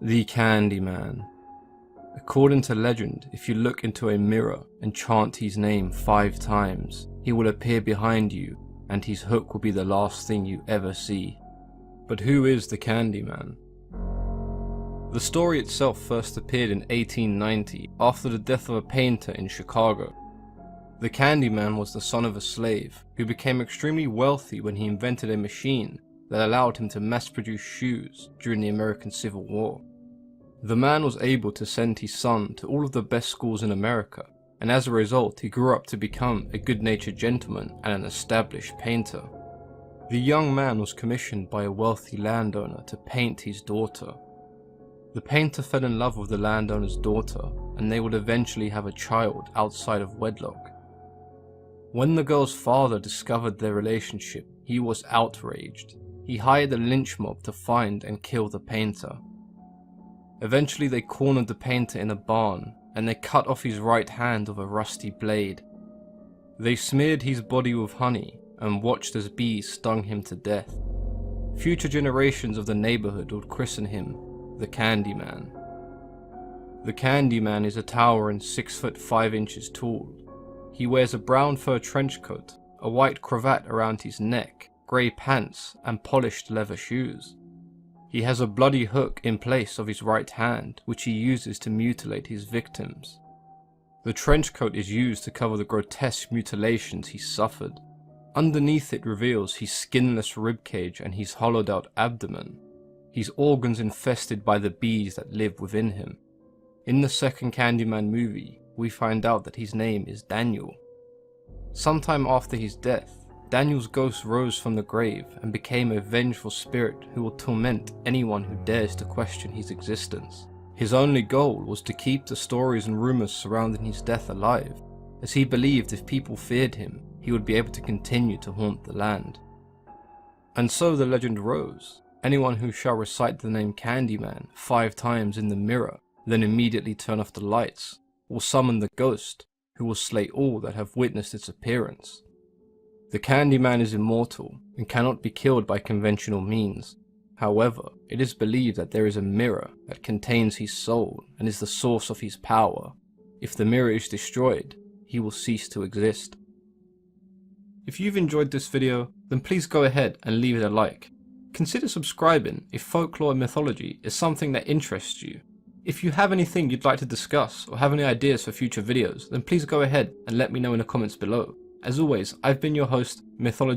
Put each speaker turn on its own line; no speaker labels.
The Candyman. According to legend, if you look into a mirror and chant his name 5 times, he will appear behind you and his hook will be the last thing you ever see. But who is the Candyman? The story itself first appeared in 1890 after the death of a painter in Chicago. The Candyman was the son of a slave who became extremely wealthy when he invented a machine that allowed him to mass-produce shoes during the American Civil War. The man was able to send his son to all of the best schools in America, and as a result he grew up to become a good-natured gentleman and an established painter. The young man was commissioned by a wealthy landowner to paint his daughter. The painter fell in love with the landowner's daughter, and they would eventually have a child outside of wedlock. When the girl's father discovered their relationship, he was outraged. He hired a lynch mob to find and kill the painter. Eventually they cornered the painter in a barn, and they cut off his right hand with a rusty blade. They smeared his body with honey, and watched as bees stung him to death. Future generations of the neighborhood would christen him the Candyman. The Candyman is a towering 6 foot 5 inches tall. He wears a brown fur trench coat, a white cravat around his neck, grey pants, and polished leather shoes. He has a bloody hook in place of his right hand, which he uses to mutilate his victims. The trench coat is used to cover the grotesque mutilations he suffered. Underneath it reveals his skinless ribcage and his hollowed out abdomen, his organs infested by the bees that live within him. In the second Candyman movie, we find out that his name is Daniel. Sometime after his death, Daniel's ghost rose from the grave and became a vengeful spirit who will torment anyone who dares to question his existence. His only goal was to keep the stories and rumors surrounding his death alive, as he believed if people feared him, he would be able to continue to haunt the land. And so the legend rose. Anyone who shall recite the name Candyman 5 times in the mirror, then immediately turn off the lights, will summon the ghost, who will slay all that have witnessed its appearance. The Candyman is immortal and cannot be killed by conventional means. However, it is believed that there is a mirror that contains his soul and is the source of his power. If the mirror is destroyed, he will cease to exist. If you've enjoyed this video, then please go ahead and leave it a like. Consider subscribing if folklore and mythology is something that interests you. If you have anything you'd like to discuss or have any ideas for future videos, then please go ahead and let me know in the comments below. As always, I've been your host, Mythology.